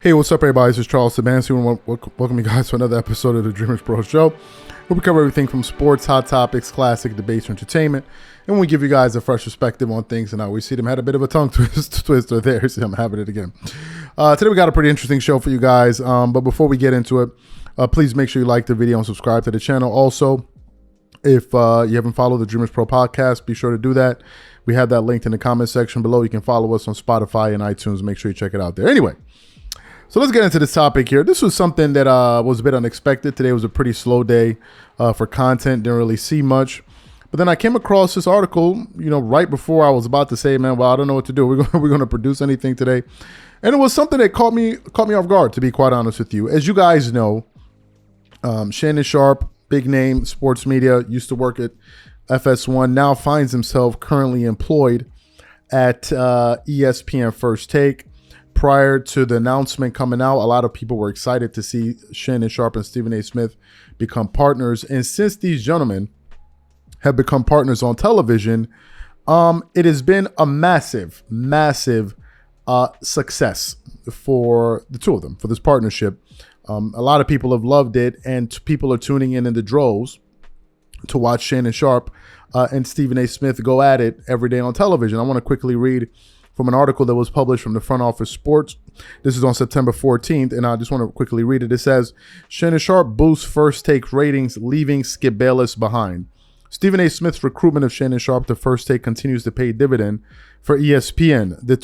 Hey, what's up, everybody? This is Charles Sabansi, and welcome you guys to another episode of the Dreamerspro Show, where we cover everything from sports, hot topics, classic debates, entertainment, and we give you guys a fresh perspective on things. And I always see them had a bit of a tongue twister there. See, I'm having it again. Today we got a pretty interesting show for you guys. But before we get into it, please make sure you like the video and subscribe to the channel. Also, if you haven't followed the Dreamerspro podcast, be sure to do that. We have that linked in the comment section below. You can follow us on Spotify and iTunes. Make sure you check it out there. Anyway. So let's get into this topic here. This was something that was a bit unexpected. Today was a pretty slow day for content. Didn't really see much. But then I came across this article, right before I was about to say, man, well, I don't know what to do. We're going to produce anything today. And it was something that caught me off guard, to be quite honest with you. As you guys know, Shannon Sharpe, big name, sports media, used to work at FS1, now finds himself currently employed at ESPN First Take. Prior to the announcement coming out, a lot of people were excited to see Shannon Sharpe and Stephen A. Smith become partners. And since these gentlemen have become partners on television, it has been a massive success for the two of them, for this partnership. A lot of people have loved it, and people are tuning in the droves to watch Shannon Sharpe and Stephen A. Smith go at it every day on television. I want to quickly read from an article that was published from the Front Office Sports. This is on September 14th, and I just want to quickly read it. It says, Shannon Sharpe boosts First Take ratings, leaving Skip Bayless behind. Stephen A. Smith's recruitment of Shannon Sharpe to First Take continues to pay dividend for ESPN. The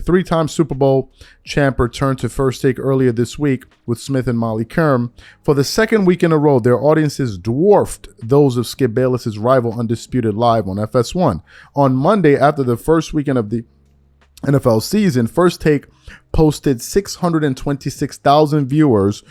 three-time Super Bowl champ returned to First Take earlier this week with Smith and Molly Kerm. For the second week in a row, their audiences dwarfed those of Skip Bayless's rival Undisputed Live on FS1. On Monday, after the first weekend of the NFL season, First Take posted 626,000 viewers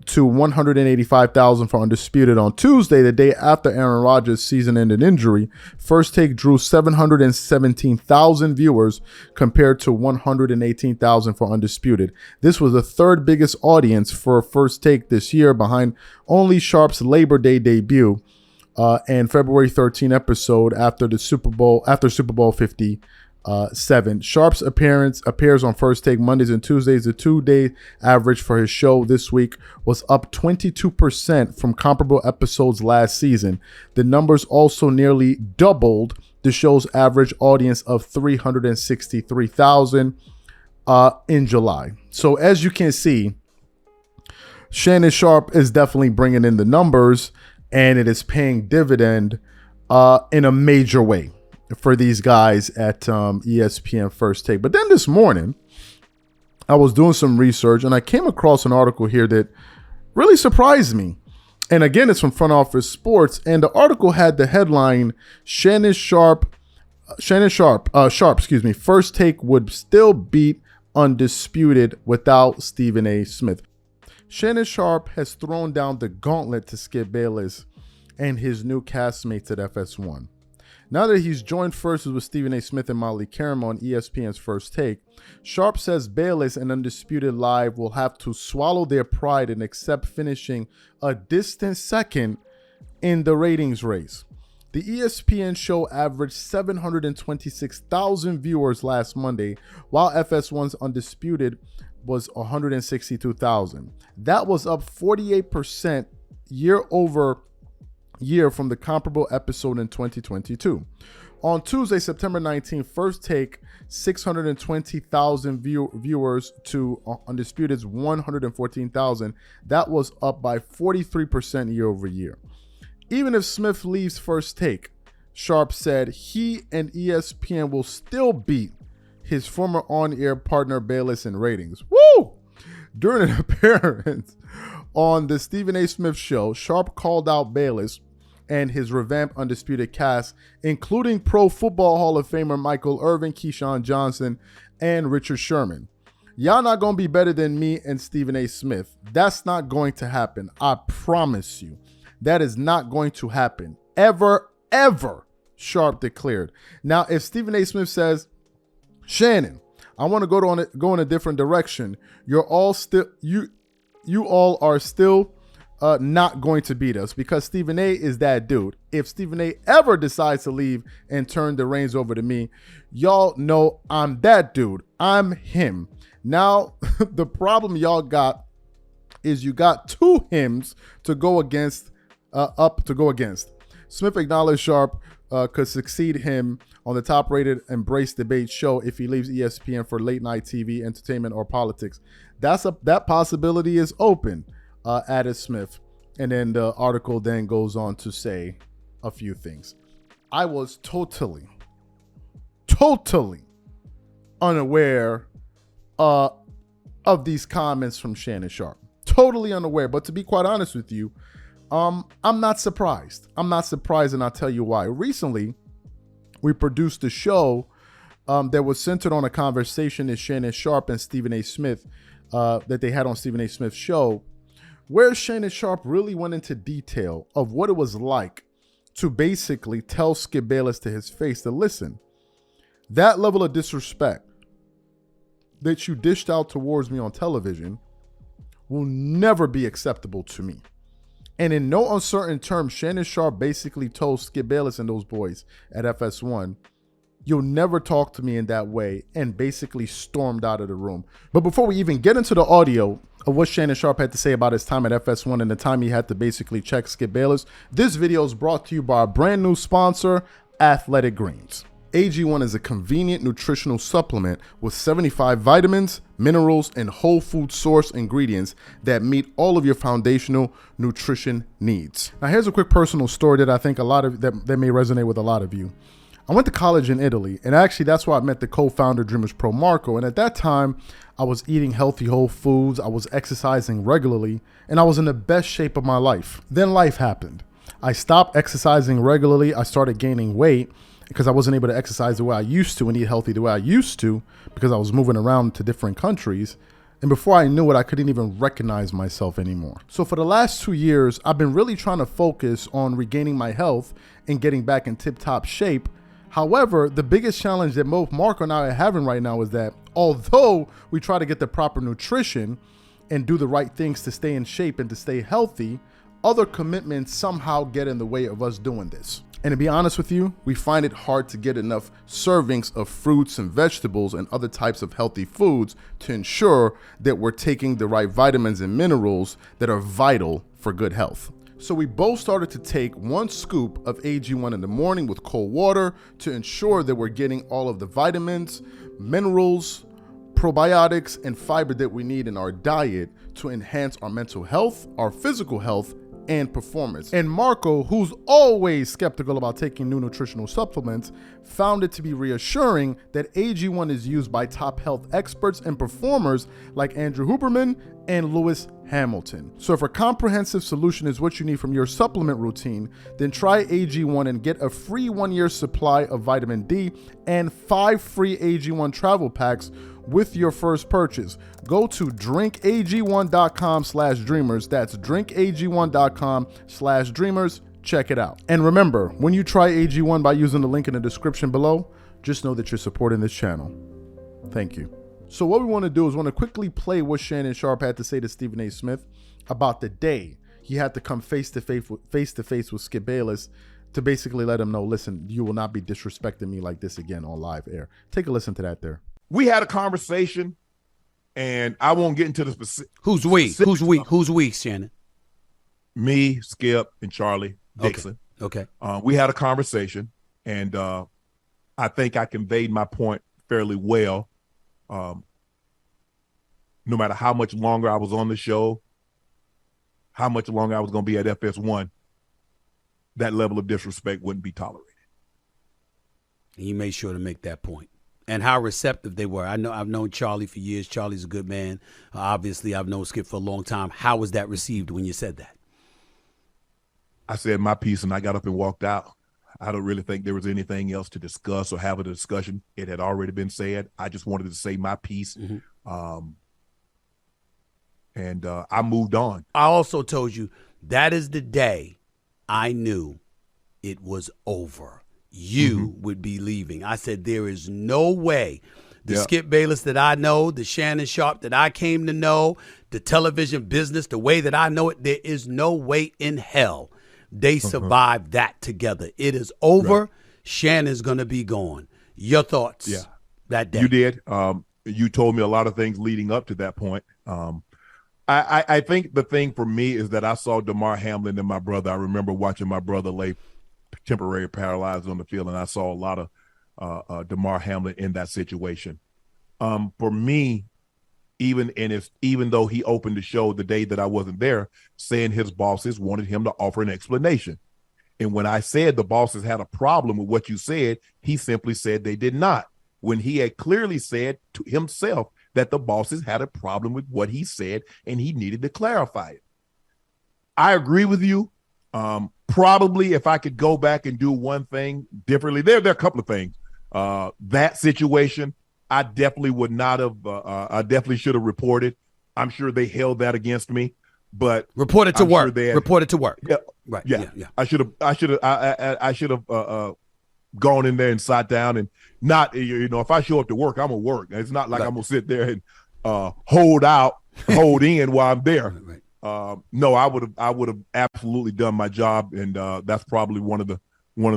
to 185,000 for Undisputed. On Tuesday, the day after Aaron Rodgers' season-ending injury, First Take drew 717,000 viewers compared to 118,000 for Undisputed. This was the third biggest audience for First Take this year, behind only Sharpe's Labor Day debut and February 13 episode after Super Bowl 57. Sharpe's appears on First Take Mondays and Tuesdays. The 2-day average for his show this week was up 22% from comparable episodes last season. The numbers also nearly doubled the show's average audience of 363,000 in July. So as you can see, Shannon Sharpe is definitely bringing in the numbers, and it is paying dividend in a major way for these guys at ESPN First Take. But then this morning, I was doing some research, and I came across an article here that really surprised me. And again, it's from Front Office Sports, and the article had the headline, Sharpe, First Take would still beat Undisputed without Stephen A. Smith. Shannon Sharpe has thrown down the gauntlet to Skip Bayless and his new castmates at FS1. Now that he's joined forces with Stephen A. Smith and Molly Kerm on ESPN's First Take, Sharpe says Bayless and Undisputed Live will have to swallow their pride and accept finishing a distant second in the ratings race. The ESPN show averaged 726,000 viewers last Monday, while FS1's Undisputed was 162,000. That was up 48% year over year from the comparable episode in 2022. On Tuesday, September 19th, First Take 620,000 viewers to Undisputed's 114,000. That was up by 43% year over year. Even if Smith leaves First Take, Sharpe said he and ESPN will still beat his former on-air partner Bayless in ratings. Woo! During an appearance on the Stephen A. Smith show, Sharpe called out Bayless and his revamped Undisputed cast, including Pro Football Hall of Famer Michael Irvin, Keyshawn Johnson, and Richard Sherman. Y'all not going to be better than me and Stephen A. Smith. That's not going to happen. I promise you. That is not going to happen. Ever, Sharpe declared. Now, if Stephen A. Smith says, Shannon, I want to go in a different direction, you all are still not going to beat us, because Stephen A is that dude. If Stephen A ever decides to leave and turn the reins over to me, y'all know I'm that dude. I'm him. Now, the problem y'all got is you got two hymns to go against, Smith acknowledged Sharpe could succeed him on the top-rated Embrace Debate show if he leaves ESPN for late-night TV, entertainment, or politics. That possibility is open, added Smith. And then the article then goes on to say a few things. I was totally unaware of these comments from Shannon Sharpe. Totally unaware. But to be quite honest with you, I'm not surprised. I'm not surprised, and I'll tell you why. Recently, we produced a show that was centered on a conversation that Shannon Sharpe and Stephen A. Smith, that they had on Stephen A. Smith's show, where Shannon Sharpe really went into detail of what it was like to basically tell Skip Bayless to his face to listen. That level of disrespect that you dished out towards me on television will never be acceptable to me. And in no uncertain terms, Shannon Sharpe basically told Skip Bayless and those boys at FS1, you'll never talk to me in that way, and basically stormed out of the room. But before we even get into the audio of what Shannon Sharpe had to say about his time at FS1 and the time he had to basically check Skip Bayless, this video is brought to you by our brand new sponsor, Athletic Greens. AG1 is a convenient nutritional supplement with 75 vitamins, minerals, and whole food source ingredients that meet all of your foundational nutrition needs. Now, here's a quick personal story that I think that may resonate with a lot of you. I went to college in Italy, and actually that's where I met the co-founder Dreamerspro Marco. And at that time, I was eating healthy whole foods, I was exercising regularly, and I was in the best shape of my life. Then life happened. I stopped exercising regularly. I started gaining weight because I wasn't able to exercise the way I used to and eat healthy the way I used to because I was moving around to different countries. And before I knew it, I couldn't even recognize myself anymore. So for the last 2 years, I've been really trying to focus on regaining my health and getting back in tip-top shape. However, the biggest challenge that both Marco and I are having right now is that although we try to get the proper nutrition and do the right things to stay in shape and to stay healthy, other commitments somehow get in the way of us doing this. And to be honest with you, we find it hard to get enough servings of fruits and vegetables and other types of healthy foods to ensure that we're taking the right vitamins and minerals that are vital for good health. So we both started to take 1 scoop of AG1 in the morning with cold water to ensure that we're getting all of the vitamins, minerals, probiotics, and fiber that we need in our diet to enhance our mental health, our physical health, and performance. And Marco, who's always skeptical about taking new nutritional supplements, found it to be reassuring that AG1 is used by top health experts and performers like Andrew Huberman and Lewis Hamilton. So if a comprehensive solution is what you need from your supplement routine, then try AG1 and get a free 1-year supply of vitamin D and 5 free AG1 travel packs with your first purchase. Go to drinkag1.com/dreamers. That's drinkag1.com/dreamers. Check it out. And remember, when you try AG1 by using the link in the description below, just know that you're supporting this channel. Thank you. So what we want to do is want to quickly play what Shannon Sharpe had to say to Stephen A. Smith about the day he had to come face to face with Skip Bayless to basically let him know, listen, you will not be disrespecting me like this again on live air. Take a listen to that there. We had a conversation, and I won't get into the specific. Who's we? Who's we, Shannon? Me, Skip, and Charlie Dixon. Okay. We had a conversation, and I think I conveyed my point fairly well. No matter how much longer I was on the show, how much longer I was going to be at FS1, that level of disrespect wouldn't be tolerated. And you made sure to make that point. And how receptive they were. I've known Charlie for years. Charlie's a good man. Obviously, I've known Skip for a long time. How was that received when you said that? I said my piece and I got up and walked out. I don't really think there was anything else to discuss or have a discussion. It had already been said. I just wanted to say my piece. Mm-hmm. And I moved on. I also told you that is the day I knew it was over. You would be leaving. I said, there is no way the Skip Bayless that I know, the Shannon Sharpe that I came to know, the television business, the way that I know it, there is no way in hell they survived that together. It is over. Right. Shannon's going to be gone. Your thoughts that day? You did. you told me a lot of things leading up to that point. I think the thing for me is that I saw Damar Hamlin and my brother. I remember watching my brother lay temporary paralyzed on the field, and I saw a lot of Damar Hamlin in that situation. For me, even though he opened the show the day that I wasn't there, saying his bosses wanted him to offer an explanation. And when I said the bosses had a problem with what you said, he simply said they did not, when he had clearly said to himself that the bosses had a problem with what he said and he needed to clarify it. I agree with you. Probably if I could go back and do one thing differently, there are a couple of things. That situation, I definitely would not have. I definitely should have reported. I'm sure they held that against me, but reported to work. Reported to work. Yeah, right. Yeah. Yeah. I should have gone in there and sat down and not. If I show up to work, I'm gonna work. It's not like I'm gonna sit there and hold in while I'm there. Right. No, I would have absolutely done my job, and that's probably one of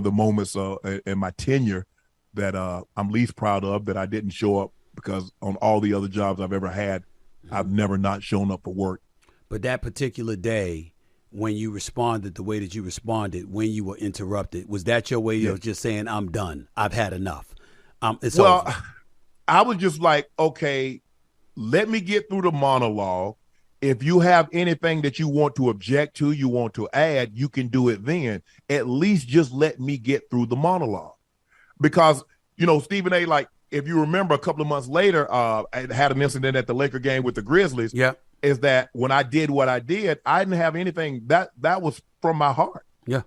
the moments in my tenure that I'm least proud of, that I didn't show up, because on all the other jobs I've ever had, I've never not shown up for work. But that particular day, when you responded the way that you responded, when you were interrupted, was that your way of just saying, I'm done, I've had enough? It's over. I was just like, okay, let me get through the monologue. If you have anything that you want to object to, you want to add, you can do it then. At least just let me get through the monologue. Because, Stephen A., like, if you remember a couple of months later, I had an incident at the Laker game with the Grizzlies. Yeah. Is that when I did what I did, I didn't have anything that was from my heart. Yeah.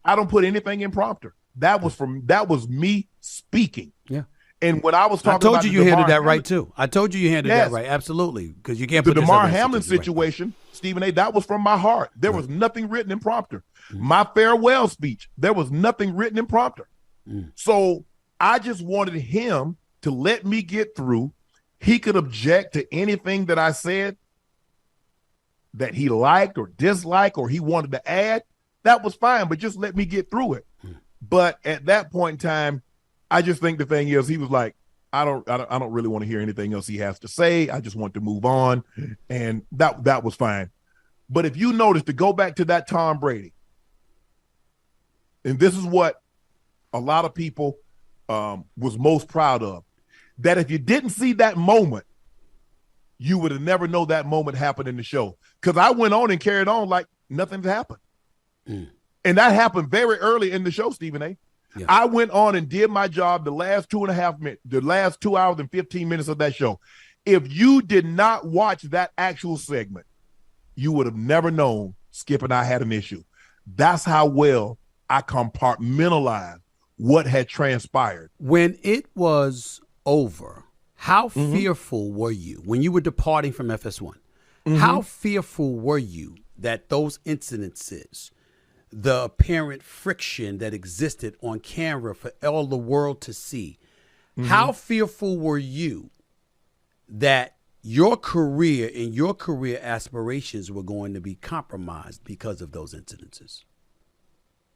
I don't put anything in prompter. That was me speaking. Yeah. And when I was talking about you handled that right too. I told you handled that right. Absolutely. Because you can't put the Damar Hamlin situation, right. Stephen A., that was from my heart. There was nothing written in prompter. My farewell speech, there was nothing written in prompter. So I just wanted him to let me get through. He could object to anything that I said that he liked or disliked or he wanted to add. That was fine, but just let me get through it. But at that point in time, I just think the thing is, he was like, I don't really want to hear anything else he has to say. I just want to move on. And that was fine. But if you notice, to go back to that Tom Brady, and this is what a lot of people was most proud of, that if you didn't see that moment, you would have never known that moment happened in the show. Because I went on and carried on like nothing's happened. And that happened very early in the show, Stephen A. Yeah. I went on and did my job the last 2.5 minutes, the last 2 hours and 15 minutes of that show. If you did not watch that actual segment, you would have never known Skip and I had an issue. That's how well I compartmentalized what had transpired. When it was over, how fearful were you when you were departing from FS1? How fearful were you that those incidences, the apparent friction that existed on camera for all the world to see, how fearful were you that your career and your career aspirations were going to be compromised because of those incidences?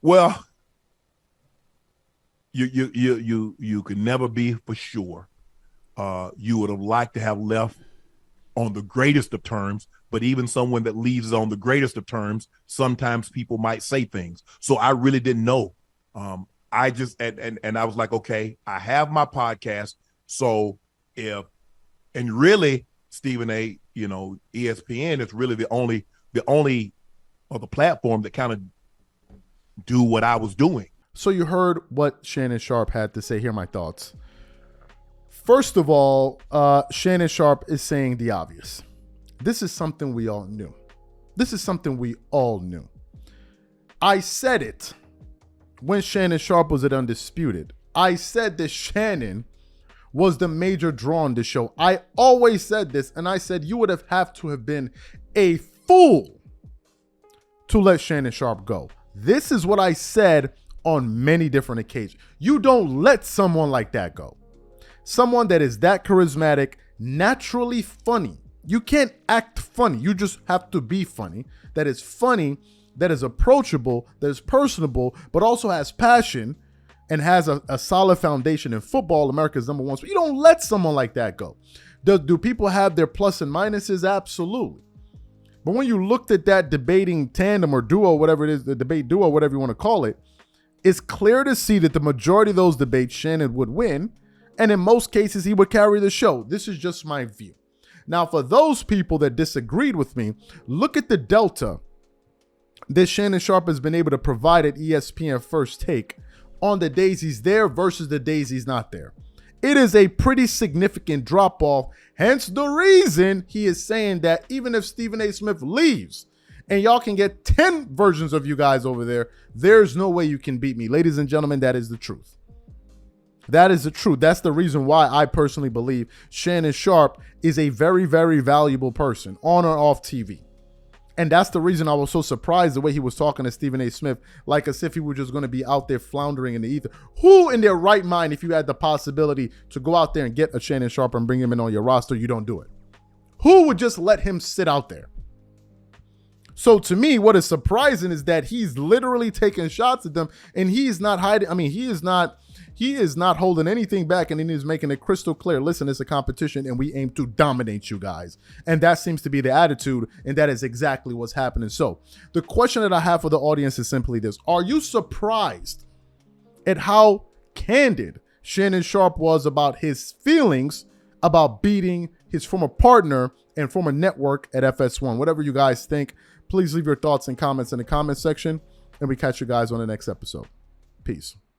Well, you could never be for sure. You would have liked to have left on the greatest of terms, but even someone that leaves on the greatest of terms, sometimes people might say things. So I really didn't know. I just, and I was like, okay, I have my podcast. So and really, Stephen A., ESPN is really the only or the platform that kind of do what I was doing. So you heard what Shannon Sharpe had to say. Here are my thoughts. First of all, Shannon Sharpe is saying the obvious. This is something we all knew. I said it when Shannon Sharpe was at Undisputed. I said that Shannon was the major draw on the show. I always said this, and I said you would have to have been a fool to let Shannon Sharpe go. This is what I said on many different occasions. You don't let someone like that go. Someone that is that charismatic, naturally funny. You can't act funny. You just have to be funny. That is funny, that is approachable, that is personable, but also has passion. and has a solid foundation in football, America's number one sport, you don't let someone like that go. Do people have their plus and minuses? Absolutely. But when you looked at that debating tandem or duo, whatever it is, the debate duo, whatever you want to call it, it's clear to see that the majority of those debates, Shannon would win. And in most cases, he would carry the show. This is just my view. Now, for those people that disagreed with me, look at the delta that Shannon Sharpe has been able to provide at ESPN First Take on the days he's there versus the days he's not there. It is a pretty significant drop-off, hence the reason he is saying that even if Stephen A. Smith leaves and y'all can get 10 versions of you guys over there, there's no way you can beat me. Ladies and gentlemen, that is the truth. That is the truth. That's the reason why I personally believe Shannon Sharpe is a very, very valuable person on or off TV. And that's the reason I was so surprised the way he was talking to Stephen A. Smith, like as if he were just going to be out there floundering in the ether. Who in their right mind, if you had the possibility to go out there and get a Shannon Sharpe and bring him in on your roster, you don't do it? Who would just let him sit out there? So to me, what is surprising is that he's literally taking shots at them and he's not hiding. I mean, he is not holding anything back, and he's making it crystal clear. Listen, it's a competition and we aim to dominate you guys. And that seems to be the attitude, and that is exactly what's happening. So the question that I have for the audience is simply this. Are you surprised at how candid Shannon Sharpe was about his feelings about beating his former partner and former network at FS1? Whatever you guys think, please leave your thoughts and comments in the comment section, and we catch you guys on the next episode. Peace.